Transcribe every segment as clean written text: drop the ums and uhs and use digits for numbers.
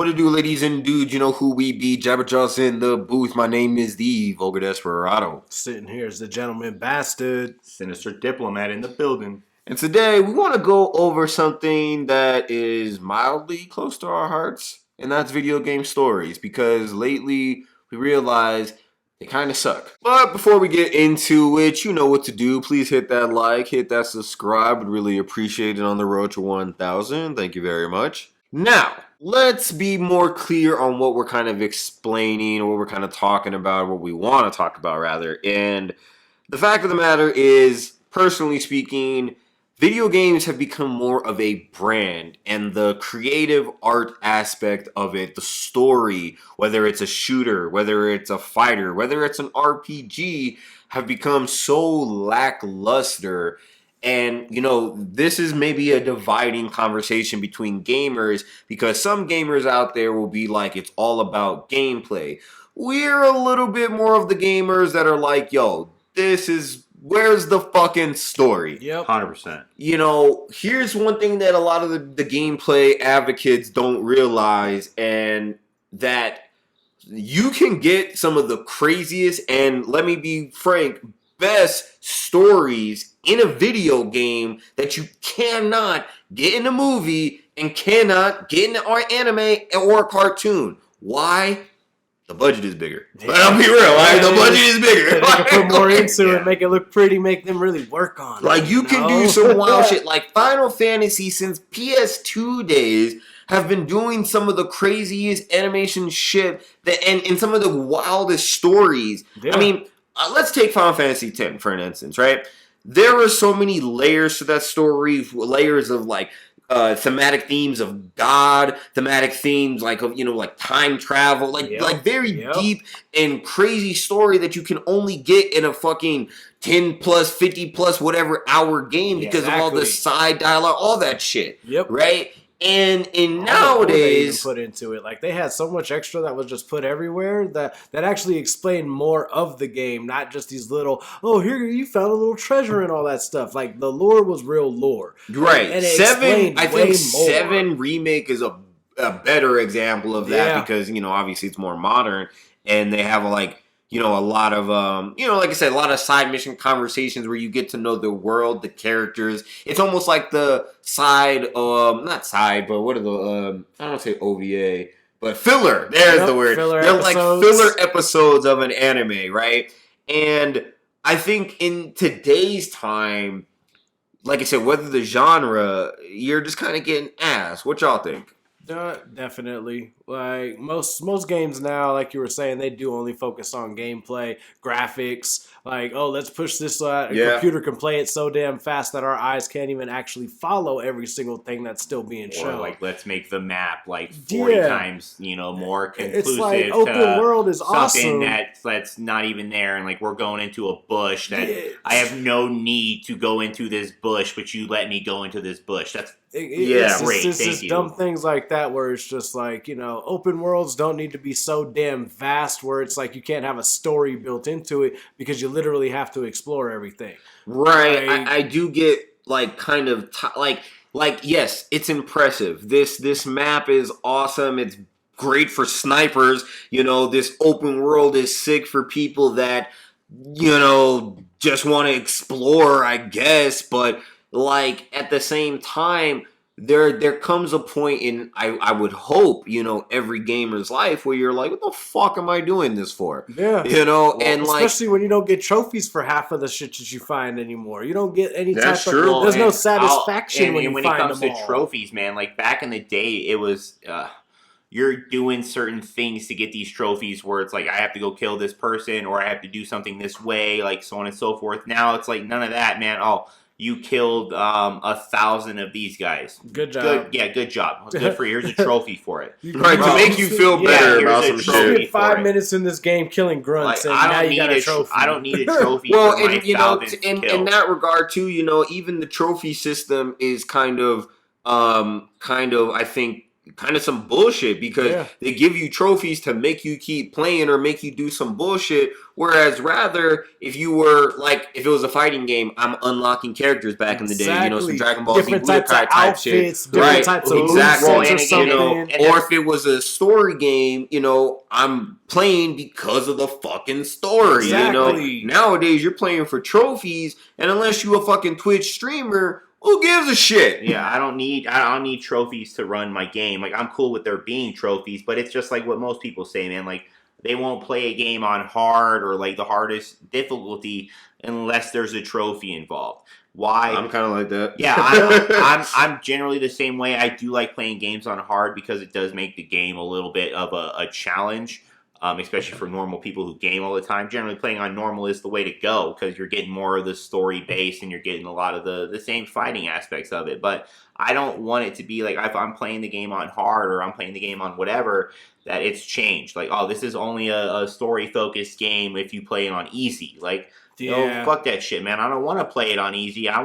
What it do, ladies and dudes? You know who we be. JabberJawz in the booth. My name is the Vulgar Desperado. Sitting here is the gentleman bastard. Sinister diplomat in the building. And today we want to go over something that is mildly close to our hearts, and that's video game stories, because lately we realize they kind of suck. But before we get into it, you know what to do. Please hit that like, hit that subscribe. Would really appreciate it on the road to 1,000. Thank you very much. Now, let's be more clear on what we're kind of explaining, or what we're kind of talking about, what we want to talk about, rather. And the fact of the matter is, personally speaking, video games have become more of a brand, and the creative art aspect of it, the story, whether it's a shooter, whether it's a fighter, whether it's an RPG, have become so lackluster. And, you know, this is maybe a dividing conversation between gamers, because some gamers out there will be like, it's all about gameplay. We're a little bit more of the gamers that are like, yo, where's the fucking story? Yep. 100%. You know, here's one thing that a lot of the gameplay advocates don't realize, and that you can get some of the craziest, and let me be frank, best stories in a video game that you cannot get in a movie and cannot get in an anime or a cartoon. Why? The budget is bigger. Yeah. But I'll be real, right? The budget is bigger. They can put more into it, make it look pretty, make them really work on it. Like, you can do some wild shit. Like, Final Fantasy, since PS2 days, have been doing some of the craziest animation shit and some of the wildest stories. Yeah. I mean, let's take Final Fantasy X for an instance, right? There are so many layers to that story, layers of like thematic themes of God, thematic themes like of, you know, like time travel, like very deep and crazy story that you can only get in a fucking 10 plus 50 plus whatever hour game because of all the side dialogue, all that shit. Yep. Right? And nowadays, put into it, like they had so much extra that was just put everywhere that actually explained more of the game, not just these little, oh, here you found a little treasure and all that stuff. Like the lore was real lore, right? And I think 7 Remake is a better example of that because, you know, obviously it's more modern, and they have you know, a lot of, you know, like I said, a lot of side mission conversations where you get to know the world, the characters. It's almost like the side, not side, but what are the, I don't want to say OVA, but filler. There's the word. They're episodes. Like filler episodes of an anime, right? And I think in today's time, like I said, whether the genre, you're just kind of getting ass. What y'all think? Definitely. Like most games now, like you were saying, they do only focus on gameplay, graphics. Like, oh, let's push this so a computer can play it so damn fast that our eyes can't even actually follow every single thing that's still being shown. Or like, let's make the map like 40 times, you know, more conclusive. It's like open world is awesome. Something that's not even there, and like we're going into a bush that I have no need to go into this bush, but you let me go into this bush. That's great. It's just dumb things like that where it's just like, you know, open worlds don't need to be so damn vast where it's like you can't have a story built into it because you literally have to explore everything. Right. I do get like kind of like yes, it's impressive. This map is awesome. It's great for snipers. You know, this open world is sick for people that, you know, just want to explore, I guess, but like at the same time, there comes a point in I would hope, you know, every gamer's life where you're like, what the fuck am I doing this for? Yeah. You know, and especially when you don't get trophies for half of the shit that you find anymore. You don't get any That's type true. of there's no satisfaction when you when find it comes them to all. trophies, man, like back in the day it was you're doing certain things to get these trophies where it's like I have to go kill this person or I have to do something this way, like so on and so forth. Now it's like none of that, man. Oh, you killed 1,000 of these guys. Good job. Good job. Good for you. Here's a trophy for it. Right, to make you feel better about some shit. You spent 5 minutes in this game killing grunts, like, and now you got a trophy. I don't need a trophy. Well, for and you know, in that that regard too, you know, even the trophy system is kind of I think kind of some bullshit because they give you trophies to make you keep playing or make you do some bullshit. Whereas rather, if you were like, if it was a fighting game, I'm unlocking characters back in the day, you know, some Dragon Ball Z Budokai type shit. Different types of movesets or something. You know, or if it was a story game, you know, I'm playing because of the fucking story. Exactly. You know, nowadays you're playing for trophies, and unless you a fucking Twitch streamer, who gives a shit? Yeah, I don't need trophies to run my game. Like, I'm cool with there being trophies, but it's just like what most people say, man. Like, they won't play a game on hard or like the hardest difficulty unless there's a trophy involved. Why? I'm kind of like that. Yeah, I'm generally the same way. I do like playing games on hard because it does make the game a little bit of a challenge. Especially for normal people who game all the time. Generally, playing on normal is the way to go because you're getting more of the story base and you're getting a lot of the same fighting aspects of it. But I don't want it to be like if I'm playing the game on hard or I'm playing the game on whatever, that it's changed. Like, oh, this is only a story-focused game if you play it on easy. Like, no, fuck that shit, man. I don't want to play it on easy. I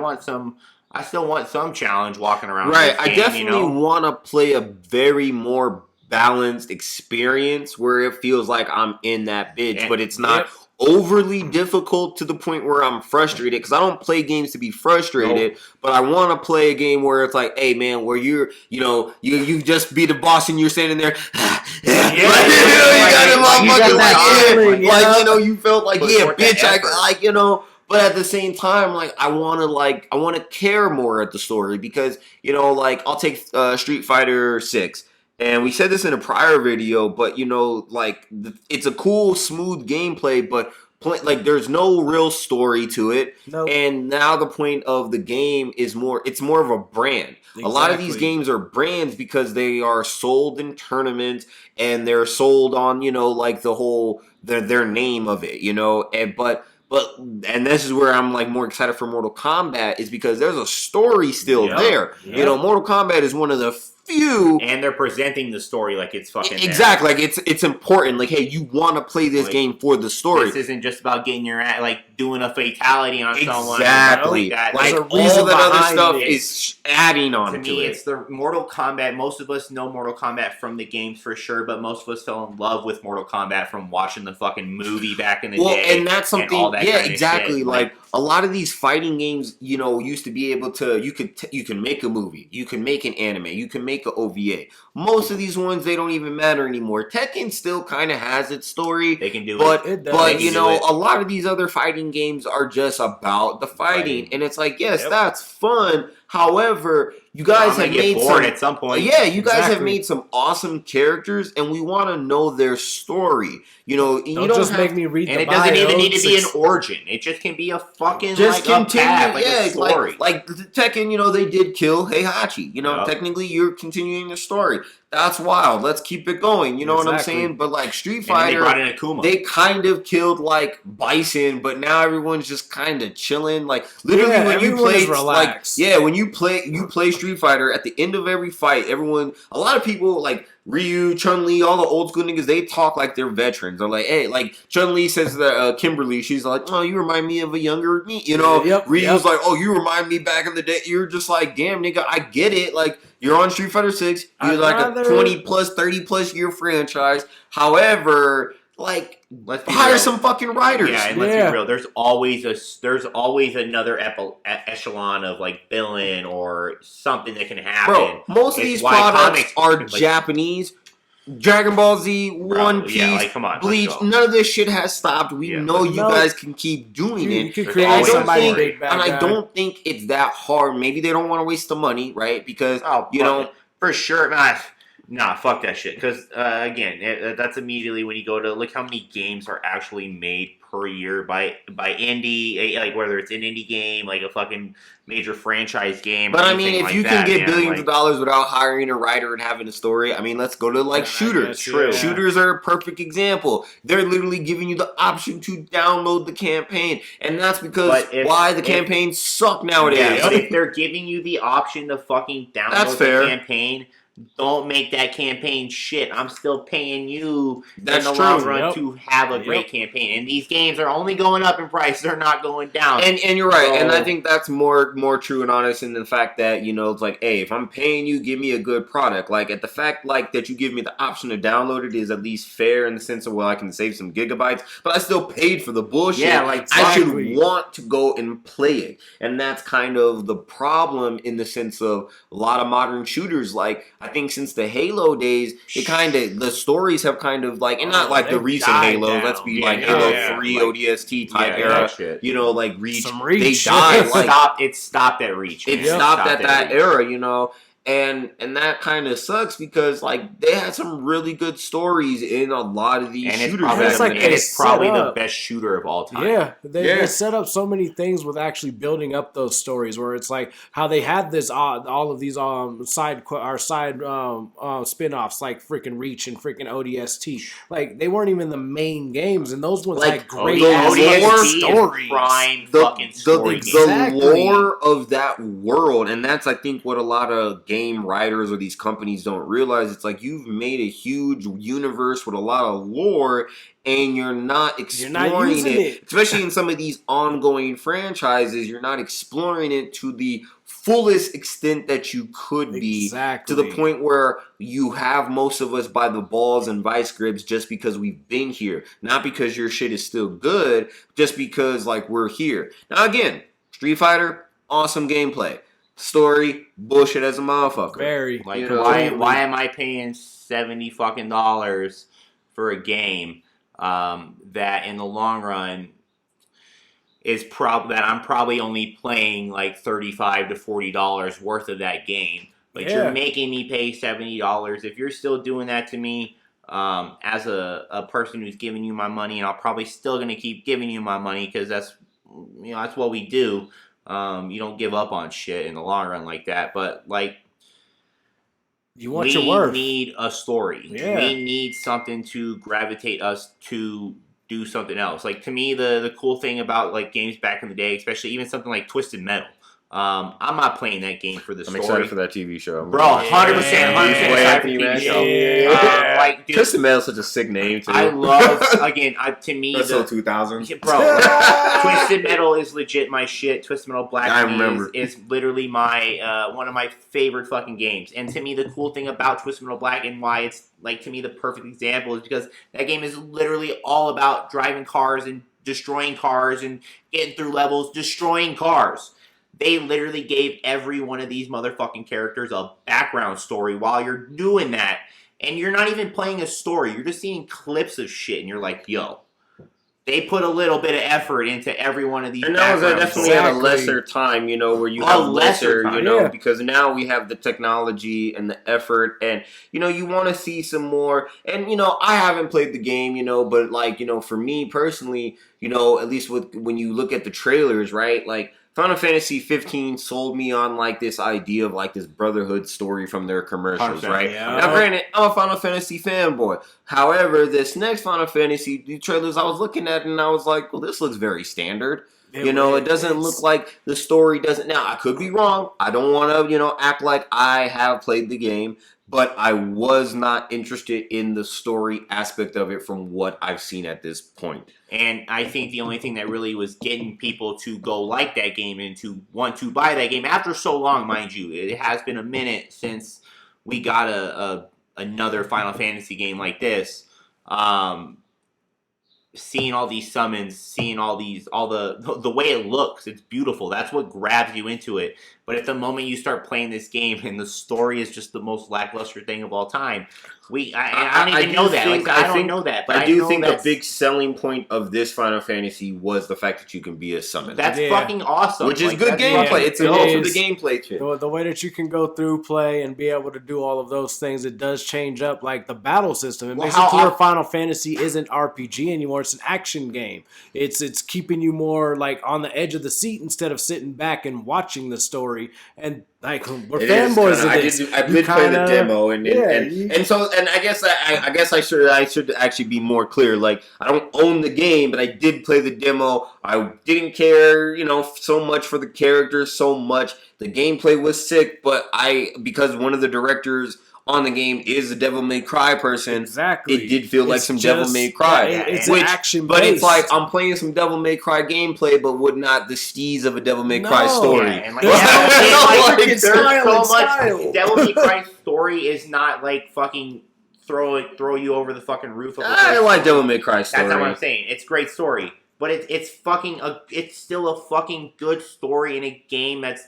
still want some challenge walking around. Right, this game, I definitely want to play a very more balanced experience where it feels like I'm in that bitch, but it's not overly difficult to the point where I'm frustrated, because I don't play games to be frustrated, but I want to play a game where it's like, hey man, where you just be the boss and you're standing there, you felt like, yeah, bitch, but at the same time, like, I want to care more at the story, because, you know, like, I'll take Street Fighter 6. And we said this in a prior video, but, you know, like, it's a cool, smooth gameplay, but, there's no real story to it. Nope. And now the point of the game is it's more of a brand. Exactly. A lot of these games are brands because they are sold in tournaments, and they're sold on, you know, like, the whole, their name of it, you know, and this is where I'm like more excited for Mortal Kombat, is because there's a story still there. Yep. You know, Mortal Kombat is one of the few, and they're presenting the story like it's fucking exactly there. Like it's important. Like, hey, you want to play this game for the story. This isn't just about getting your doing a fatality on someone. Exactly. Like all that other stuff is adding on to me. it. It's the Mortal Kombat. Most of us know Mortal Kombat from the games for sure, but most of us fell in love with Mortal Kombat from watching the fucking movie back in the day. And that's something. And all that kind of exactly. Shit. Like, a lot of these fighting games, you know, used to be able to, you can make a movie, you can make an anime, you can make an OVA. Most of these ones, they don't even matter anymore. Tekken still kind of has its story. They can do it. But you know, a lot of these other fighting games are just about the fighting. And it's like, yes, that's fun. However, you guys have made bored at some point. Yeah, you guys have made some awesome characters, and we want to know their story. You know, you don't just make me read the bio. And it doesn't even need to be an origin. It just can be a fucking just continue, a path, a story. Like Tekken, you know, they did kill Heihachi. You know, technically you're continuing the story. That's wild. Let's keep it going. You know what I'm saying? But like Street Fighter, they brought in Akuma. They kind of killed like Bison, but now everyone's just kind of chilling. Like, literally, when you play, when you play Street Fighter, at the end of every fight, a lot of people like Ryu, Chun-Li, all the old school niggas, they talk like they're veterans. They're like, hey, like Chun-Li says that Kimberly, she's like, oh, you remind me of a younger me, you know? Ryu's like, oh, you remind me back in the day. You're just like, damn, nigga, I get it. Like, you're on Street Fighter 6. You're like a 20 plus, 30 plus year franchise. However, like, let's hire some fucking writers. Yeah, and let's be real. There's always another echelon of like villain or something that can happen. Bro, most of these products are Japanese. Dragon Ball Z, One Piece, Bleach, none of this shit has stopped. We know you guys can keep doing it. You can create somebody big bad guy. I don't think it's that hard. Maybe they don't want to waste the money, right? Because, you know, for sure, nah, fuck that shit. Because, again, that's immediately when you go to look how many games are actually made per year by indie, like whether it's an indie game, like a fucking major franchise game. But I mean, if you can get billions of dollars without hiring a writer and having a story, I mean, let's go to like shooters. True. Shooters are a perfect example. They're literally giving you the option to download the campaign, and that's because the campaigns suck nowadays. Yeah, but if they're giving you the option to fucking download the campaign, don't make that campaign shit. I'm still paying you That's in the true. long run Yep. to have a great campaign. And these games are only going up in price. They're not going down. And you're right. So- And I think that's more true and honest in the fact that, you know, it's like, hey, if I'm paying you, give me a good product. Like, at the fact, like, that you give me the option to download it is at least fair in the sense of, well, I can save some gigabytes, but I still paid for the bullshit. Yeah, like, I should exactly. want to go and play it. And that's kind of the problem in the sense of a lot of modern shooters. Like, I think since the Halo days, it kind of, the stories have kind of like, and not like the they've recent died Halo, down. let's be Yeah, like yeah, Halo yeah. 3 Like, ODST type yeah, era, that shit. you know, like Reach, Some they Reach. died. It Like, stopped. It stopped at Reach. it man. stopped at that Reach. era, you know, and that kind of sucks because like they had some really good stories in a lot of these And it's shooters. probably, It's like and they it's probably set the up- best shooter of all time. Yeah, they Yeah. set up so many things with actually building up those stories. Where it's like how they had this all of these side spin-offs like freaking Reach and freaking ODST. Like they weren't even the main games, and those ones Like, had great the ass lore stories. Prime the, fucking story the, game. the Exactly. lore of that world, and that's I think what a lot of game writers or these companies don't realize. It's like you've made a huge universe with a lot of lore, and you're not exploring using it. Especially in some of these ongoing franchises, you're not exploring it to the fullest extent that you could be. Exactly. To the point where you have most of us by the balls and vice grips just because we've been here. Not because your shit is still good, just because like we're here. Now again, Street Fighter, awesome gameplay. Story, bullshit as a motherfucker. Very. Like You know, why am I paying $70 fucking dollars for a game that in the long run is that I'm probably only playing like $35 to $40 worth of that game, but Yeah. you're making me pay $70. If you're still doing that to me as a person who's giving you my money, and I'll probably still gonna keep giving you my money because that's that's what we do. You don't give up on shit in the long run like that, but like. You want your worth. We need a story. Yeah. We need something to gravitate us to do something else. Like to me, the cool thing about like games back in the day, especially even something like Twisted Metal. I'm not playing that game for the I'm story. excited for that TV show. Bro, 100%, 100% excited for the TV show. Yeah. Like, dude, Twisted Metal is such a sick name too. I love again. To me, That's so the, 2000. bro, Twisted Metal is legit my shit. Twisted Metal Black I to me remember. is literally my one of my favorite fucking games. And to me, the cool thing about Twisted Metal Black and why it's like to me the perfect example is because that game is literally all about driving cars and destroying cars and getting through levels, destroying cars. They literally gave every one of these motherfucking characters a background story while you're doing that. And you're not even playing a story. You're just seeing clips of shit. And you're like, yo, they put a little bit of effort into every one of these And that was background definitely at a Exactly. lesser time, you know, where you A have lesser lesser, time. you know, Yeah. because now we have the technology and the effort, and you know, you want to see some more. And you know, I haven't played the game, you know, but like you know, for me personally, you know, at least with when you look at the trailers, right, like. Final Fantasy 15 sold me on like this idea of like this brotherhood story from their commercials, 100%, right? yeah. Now, granted, I'm a Final Fantasy fanboy. However, this next Final Fantasy the trailers I was looking at, and I was like, well, this looks very standard. You know, it doesn't look like the story doesn't. Now, I could be wrong. I don't want to, you know, act like I have played the game, but I was not interested in the story aspect of it from what I've seen at this point. And I think the only thing that really was getting people to go like that game and to want to buy that game after so long, mind you, it has been a minute since we got another Final Fantasy game like this. Seeing all these summons, seeing all the way it looks, it's beautiful. That's what grabs you into it. But at the moment you start playing this game and the story is just the most lackluster thing of all time, I don't even know that. Like, I don't know that. But I do know think a that's- big selling point of this Final Fantasy was the fact that you can be a summon. That's Yeah. fucking awesome. Which is Like, good that's gameplay. fucking It's dope. enough It for the is. gameplay shit. The way that you can go through, play, and be able to do all of those things, it does change up like the battle system. It Well, makes how it to where oft- Final Fantasy isn't RPG anymore; it's an action game. It's keeping you more like on the edge of the seat instead of sitting back and watching the story. And like we're It is fanboys kinda- of this. I did play the demo, and I guess I should actually be more clear. Like I don't own the game, but I did play the demo. I didn't care, you know, so much for the characters, so much. The gameplay was sick, but because one of the directors on the game is a Devil May Cry person, Exactly. it did feel like It's some just- Devil May Cry. yeah, it's which, action but it's like based. I'm playing some Devil May Cry gameplay, but with not the steez of a Devil May Cry No. story. Yeah, and like, Like, there's freaking so style much. and style. Devil May Cry story is not like fucking throw you over the fucking roof of the I first like story. Devil May Cry story. That's not what I'm saying. It's a great story, but it's still a fucking good story in a game that's.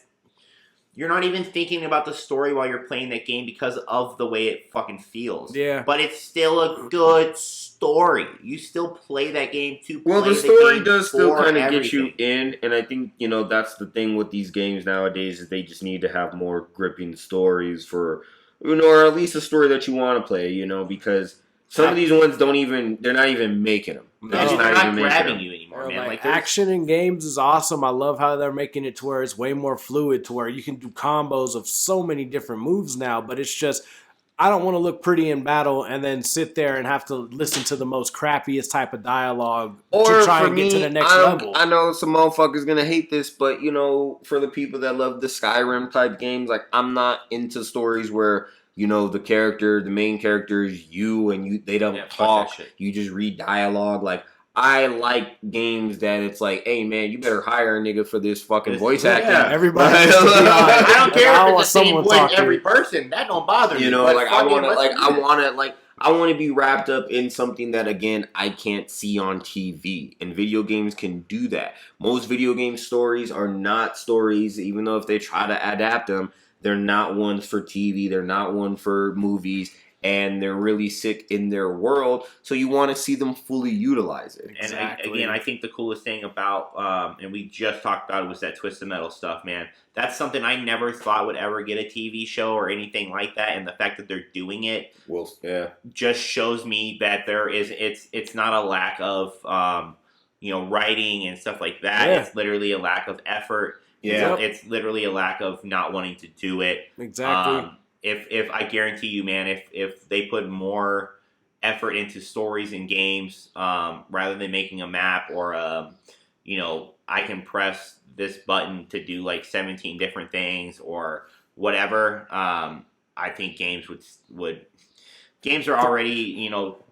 You're not even thinking about the story while you're playing that game because of the way it fucking feels. Yeah. But it's still a good story. You still play that game to play Well, the story game does still for kind of get you everything. in, and I think, you know, that's the thing with these games nowadays is they just need to have more gripping stories for, you know, or at least a story that you want to play, you know, because some of these ones they're not even making them. No. They're just not even making grabbing them. you anymore, Or, man. like, there's- action in games is awesome. I love how they're making it to where it's way more fluid, to where you can do combos of so many different moves now. But it's just, I don't want to look pretty in battle and then sit there and have to listen to the most crappiest type of dialogue Or to try for and get me, to the next I level. know some motherfuckers gonna hate this, but you know, for the people that love the Skyrim type games, like I'm not into stories where, you know, the main character is you and they don't Yeah, fuck talk. that shit. You just read dialogue. Like I like games that it's like, hey man, you better hire a nigga for this fucking voice acting. Yeah, everybody. Right? needs to be on it. I don't care I if want it's the same someone voice talking. every person. That don't bother me. You know, but like I fucking want to, let's like do I this. want to, like I want to be wrapped up in something that again I can't see on TV, and video games can do that. Most video game stories are not stories, even though if they try to adapt them, they're not ones for TV. They're not one for movies, and they're really sick in their world. So you want to see them fully utilize it. And Exactly. again, I think the coolest thing about, and we just talked about it, was that Twisted Metal stuff, man. That's something I never thought would ever get a TV show or anything like that. And the fact that they're doing it Well, yeah, just shows me that it's not a lack of, writing and stuff like that. Yeah. It's literally a lack of effort. Yeah. It's literally a lack of not wanting to do it. Exactly. If I guarantee you, man, if they put more effort into stories and games, rather than making a map or I can press this button to do like 17 different things or whatever. I think games would games are already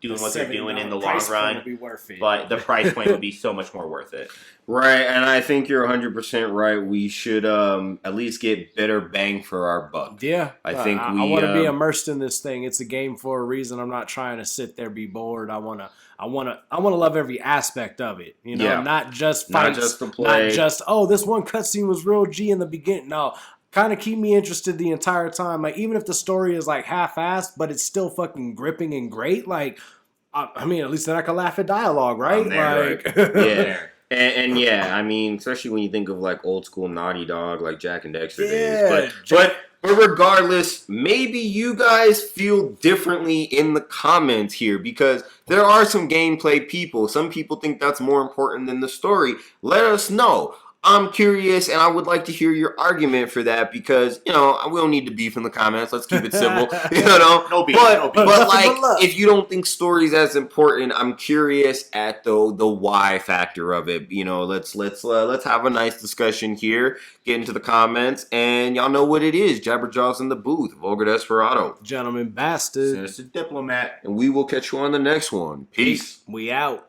doing what they're doing in the long price point run, would be worth it. but the price point would be so much more worth it. right. And I think you're 100% right. We should at least get better bang for our buck. Yeah, I think I we, want to be immersed in this thing. It's a game for a reason. I'm not trying to sit there be bored. I want to love every aspect of it. You know, Yeah. not just Not fights, just the play. not just this one cutscene was real G in the beginning. No, kind of keep me interested the entire time. Like even if the story is like half-assed, but it's still fucking gripping and great. Like I mean, at least then I can laugh at dialogue, right? I'm there, Like Yeah. And yeah, I mean, especially when you think of like old school Naughty Dog, like Jack and Dexter Yeah, days. But regardless, maybe you guys feel differently in the comments here because there are some gameplay people. Some people think that's more important than the story. Let us know. I'm curious, and I would like to hear your argument for that because, we don't need to beef in the comments. Let's keep it simple, No beef, But, no beef. but Nothing like, but love. if you don't think story's as important, I'm curious at the why factor of it. Let's have a nice discussion here. Get into the comments, and y'all know what it is. JabberJawz in the booth, Vulgar Desperado, gentlemen, bastard. Sinister Diplomat. and we will catch you on the next one. Peace. We out.